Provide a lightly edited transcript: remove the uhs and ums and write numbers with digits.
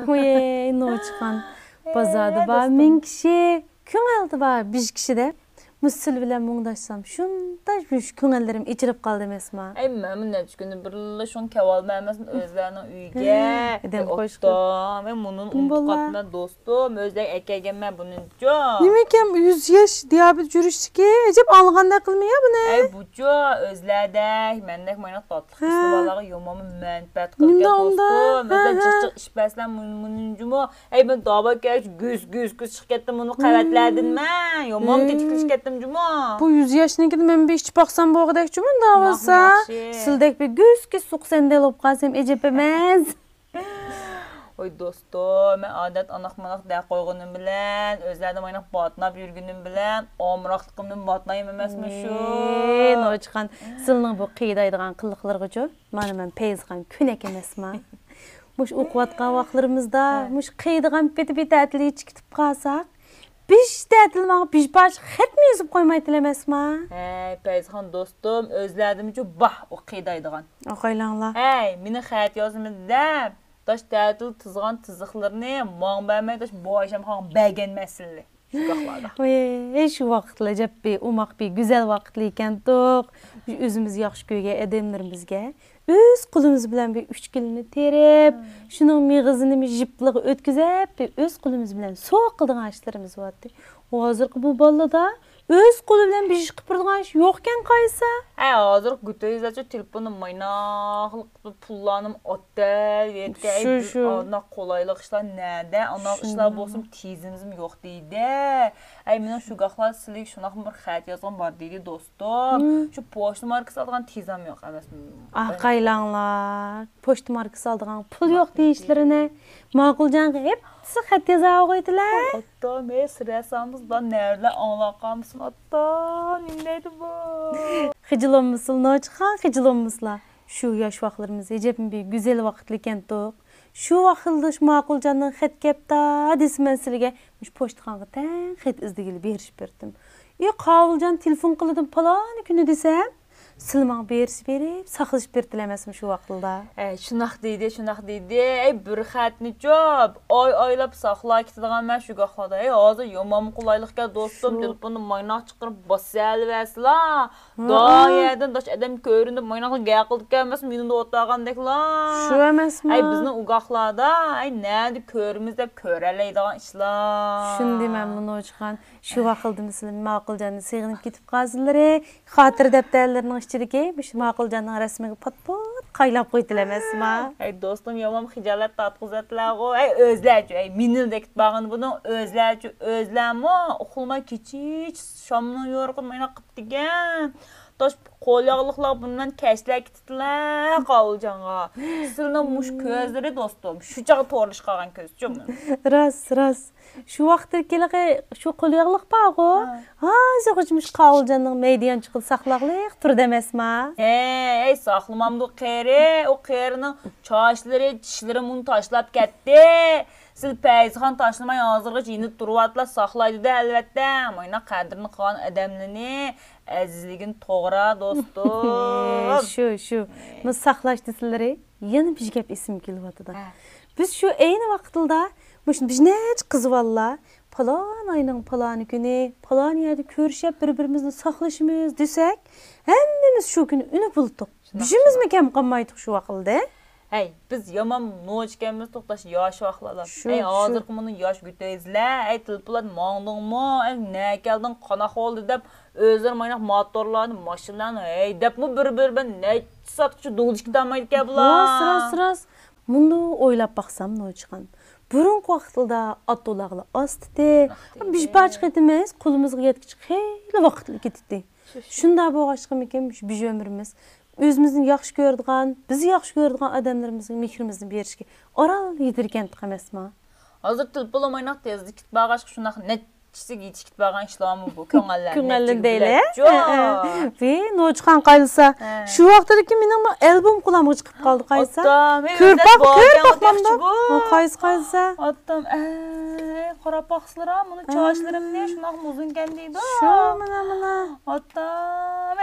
Oy, ne çıkan bazarda var. Min kişi, köngəldi var, bir kişi de. Müsül bilen muңdaşsam, şunda köngəllerim içirip kaldı mesma. Mənim neçə gündür birlə şun keval verməsin özlərinin üyüge. Edem Ottam, bunun umtuqatına dostum, özlər əkəgən mən bunun co. Nimekem 100 yaş diyabet jürüştü ki, acaba alğanda qılmaya bu ne? Bu co, özlərdək, məndək mənə tatlı qıslı balağı yomamı mənbət qılqə dostum. Özlər cıq-cıq işbəslər bunun cumu. Ben dava gəl, güz çıx getdim bunu qəvətlərdin mən. Yomamı tetikliş getdim. Bu 100 yaşına gidip ben bir iş baksam bu kadar cümün davası. Sildek bir güz ki suq sendel olup kalsam ecepemez. Oy dostum, ben adet anaq-manaq dəq qoyğunum bilən, özlərdə mənə batınab yürgünüm bilən, omraqlıqımın batınayım eməsmişim. O çıxan sılının bu qıydaydıgan qıllıqlarıqı çok. Mən peyzğan künek emesma. Muş uqvatqan vaxtlarımızda, muş qıydıgan beti tətili hiç gitip qalsaq. Biş tətilmağı, biş baş xət mi yazıb qoymay diləməsma? Peyzxan dostum, özlədim ki, o qıydaydıgan. Oqaylanla. Mini xət yazımızda, daş tətil tızğan tızıqlarını, mağın bəyməy daş bu aşam xan bəgən məsilli. Şu qaxlarda. Şu vaxtla cəbbi, umaq bir güzel vaxtlı ikən toq, özümüz yaxşı köyge edemlərimizge. Öz qulumuz bilen bir 3 kilini terip, şunun miğizini bir jiplığı ötküzep, öz qulumuz bilen soğuk qıldığın açlarımız vardı. O hazırkı bu ballada öz qulu bilen bir iş qıpırdığın iş yokken kaysa. Hazırkı gütöyüzde telefonu maynaqlık pullanım otel verdi. Ana kolaylık işler nədə? Ana işler bolsun tizimizim yox deydi. Mənə şu qaxlar silik şunaq bir xət yazğan var deydi dostum. Şu poçtu markası aldığan tizam yox. Qaylanlar, poçtu markası aldığan pul yox deyişlerine mağulcan hep xət yazağı qoydular. Hatta rəsamızdan nərlə anlaqamısın hatta neydi bu? Xıcıl olmuşsun, ne çıkan xıcıl olmuşlar. Şu yaş vaxtlarımız ecebin bir güzel vaxtlı kentoq. Şu vaxtlı mağulcanın xət kepta desmen silge. Müş poçtuqanğı tən xət izdigili beriş berdim. Qavulcan telefon qılıdım palanı günü desem. Sılmağı berisi verip, saxılış berdiləməsim şu vaxtılda. Şunaq deydi. Bir xətni job, oylap saxla kitidğan mən şu qaxlada. Hazır yomam qulaylıq gəl dostum, telefonu maynaq çıxırıb basəli vəsla. Dayədən daş adam köründə maynaqlı gəl qıldıq gəlməsin, minində otağan dekla. Şu əməsmə. Bizdən o qaxlada, nədir körümüzdə körələydiğan işlər. Şimdi mən bunu çıxan, şu vaxıldı mislim, maqılcanı sığınıb gitib qazılları, xatır dəftərlərinin işçiliki, bir maqılcanın rəsmini pat-pat qaylap qoyduləməsmə. Dostum, yomam xicalət tatqızətlər o, özlərcə, minildək bağın bunu, özlərmə, oxulma kiçik, şamının yorğun mayna qıp digən. Daş qolyaqlıqlar bundan kəslər kititlər qalcanğa. Sılına muş közləri dostum, şu cağı torluş qalğan köz, cümlə. Ras. Şu vaxtı keləqə, şu qolyaqlıq bağı o. Zəqıcmış qalcanın meydiyan çıxıl saxlaqlıq, tur deməsmə. Saxlamamdı o qeyrinin çaşları, dişləri bunu taşlap getdi. Siz pəyizxan taşlamay hazırlıqç inib duruvatla saxlaydı da əlbəttə. Mayna qədrini qalan ədəmlini, əzizligin toğra dostum. Şu. Biz saxlaşdı sizləri, yeni bir gəp isim kilvadı da. Biz şu eyni vaxtılda, biz neç qızı valla, palan ayının palanı günü, palan yerde körüşəp bir-birimizle saxlaşımız desək, hemmimiz şu günü ünü bulduq. Bizimiz mi kem qanmaydıq şu vaxtılda? Biz yaman noçkemiz toqtaş yaş vaxtladan. Hazır bunun yaş güteyizlə, tılpılar mağdın mı, nə gəldin qanaq oldu deyib, özlər maynaq motorlarını, maşınlarını, deyib mi bir-bir ben nə satıqçı doğduşki damaydı gəblar. Sıras. Bunu oylap baxsam ne çıxan. Burun vaxtılda at dolaqlı astıdı. Biz başıq etimiz, qulumuzға yetkiç xeyli vaxtlı getdi. Şunda bu aşkım ekan biz ömrümüz. Özümüzün yaxşı gördüğün, bizi yaxşı gördüğün adamlarımızın mehrimizini berişki oral yedirgen təməsmə. Hazır tılpılı maynaq tezdi kitbağa aşkı şunaq netçisi yetişkit bağın işlamı bu köngəllər. Köngəllər deyil. Ve ne çıxan qaylısa. Şu vaxtda ki benim albüm qulamı çıxıb qaldı qaysa. Körpaq mamda. O qaysa. Attam, qarapaqsılara, bunu çaşlarım ne şunaq uzun gəndiydi. Şu mana. Attam.